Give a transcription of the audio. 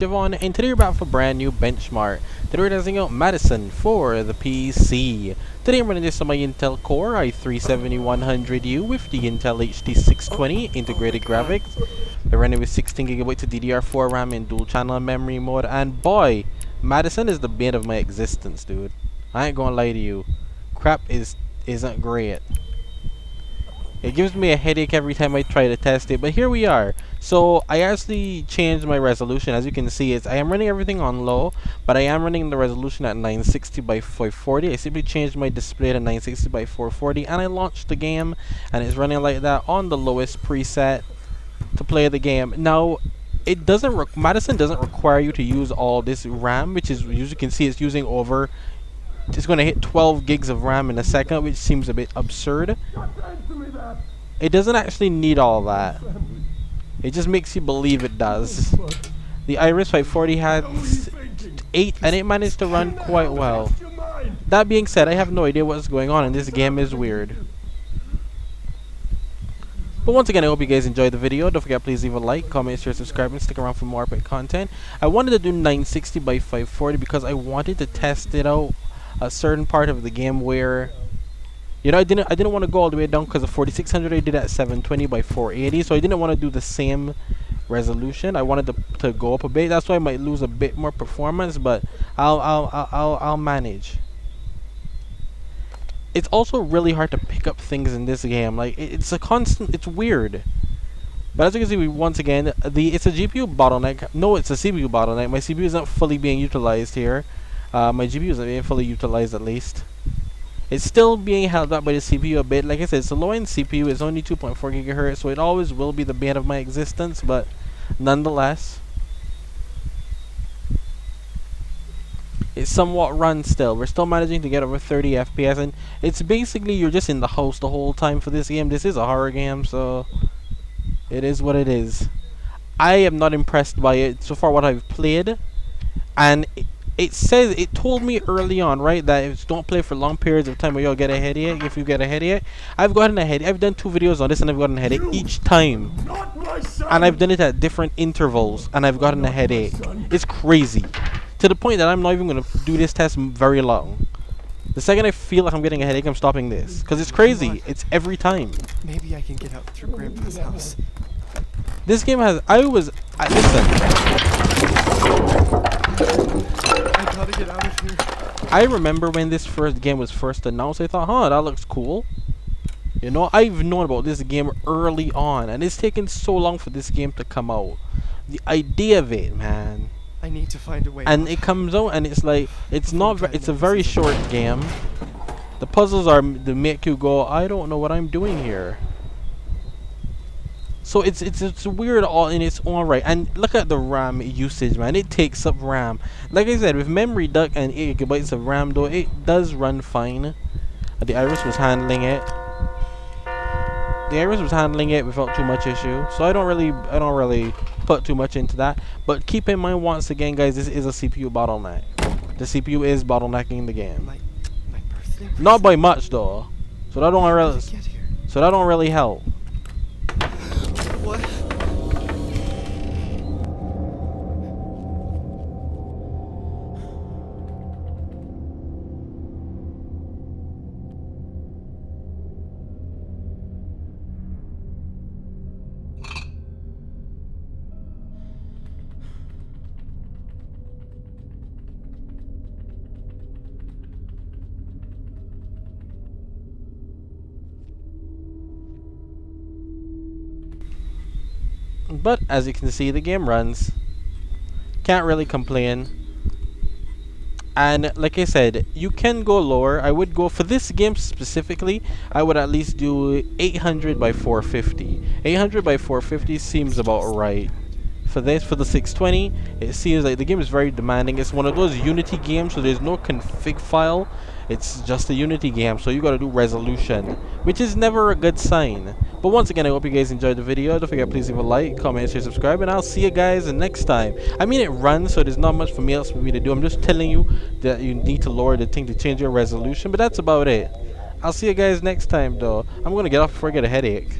Javon, and today we're back for a brand new benchmark. Today we're testing out MADiSON for the PC. Today I'm running this on my Intel Core i3-7100U with the Intel HD 620 integrated graphics. We're running with 16GB of DDR4 RAM in dual channel memory mode, and boy, MADiSON is the bane of my existence, dude. I ain't gonna lie to you. Crap isn't great. It gives me a headache every time I try to test it, but here we are. So I actually changed my resolution. As you can see, I am running everything on low, but I am running the resolution at 960 by 540. I simply changed my display to 960 by 440, and I launched the game, and it's running like that on the lowest preset to play the game. Now, it doesn't MADiSON doesn't require you to use all this RAM, which is, as you can see, it's using over. It's going to hit 12 gigs of RAM in a second, which seems a bit absurd. It doesn't actually need all that. It just makes you believe it does. The Iris 540 has 8, and it managed to run quite well. That being said, I have no idea what's going on, and this game is weird. But once again, I hope you guys enjoyed the video. Don't forget, please leave a like, comment, share, subscribe, and stick around for more epic content. I wanted to do 960 by 540 because I wanted to test it out a certain part of the game where, you know, I didn't want to go all the way down, because the 4600 I did at 720 by 480, so I didn't want to do the same resolution. I wanted to go up a bit. That's why I might lose a bit more performance, but I'll manage. It's also really hard to pick up things in this game. Like, it's a constant. It's weird. But as you can see, once again, it's a GPU bottleneck. No, it's a CPU bottleneck. My CPU is not fully being utilized here. My GPU is not being fully utilized, at least. It's still being held up by the CPU a bit. Like I said, it's a low-end CPU. It's only 2.4 GHz, so it always will be the bane of my existence. But nonetheless, it's somewhat run still. We're still managing to get over 30 FPS, and it's basically you're just in the house the whole time for this game. This is a horror game, so it is what it is. I am not impressed by it so far, what I've played, and it told me early on, right, that if don't play for long periods of time or you'll get a headache. If you get a headache, I've gotten a headache. I've done 2 videos on this and I've gotten a headache each time, and I've done it at different intervals and I've gotten a headache. It's crazy, to the point that I'm not even going to do this test very long. The second I feel like I'm getting a headache, I'm stopping this, because it's crazy. It's every time. Maybe I can get out through Grandpa's house. This game has listen, I gotta get out of here. I remember when this game was first announced, I thought, that looks cool. You know, I've known about this game early on, and it's taken so long for this game to come out. The idea of it, man. I need to find a way And out. it comes out, and it's like, it's a very short game. The puzzles are to make you go, I don't know what I'm doing here. So it's weird all in its own right. And look at the RAM usage, man. It takes up RAM. Like I said, with memory duct and 8GB of RAM, though, it does run fine. The Iris was handling it. The Iris was handling it without too much issue. So I don't really put too much into that. But keep in mind, once again, guys, this is a CPU bottleneck. The CPU is bottlenecking the game. My birthday present? Not by much, though. So that don't really help. What? But as you can see, the game runs. Can't really complain. And like I said, you can go lower. I would go for this game specifically. I would at least do 800 by 450. 800 by 450 seems about right. For the 620, it seems like the game is very demanding. It's one of those Unity games, so there's no config file. It's just a Unity game, so you gotta do resolution, which is never a good sign. But once again, I hope you guys enjoyed the video. Don't forget, please leave a like, comment, share, subscribe, and I'll see you guys next time. I mean, it runs, so there's not much for me to do. I'm just telling you that you need to lower the thing to change your resolution, but that's about it. I'll see you guys next time, though. I'm gonna get off before I get a headache.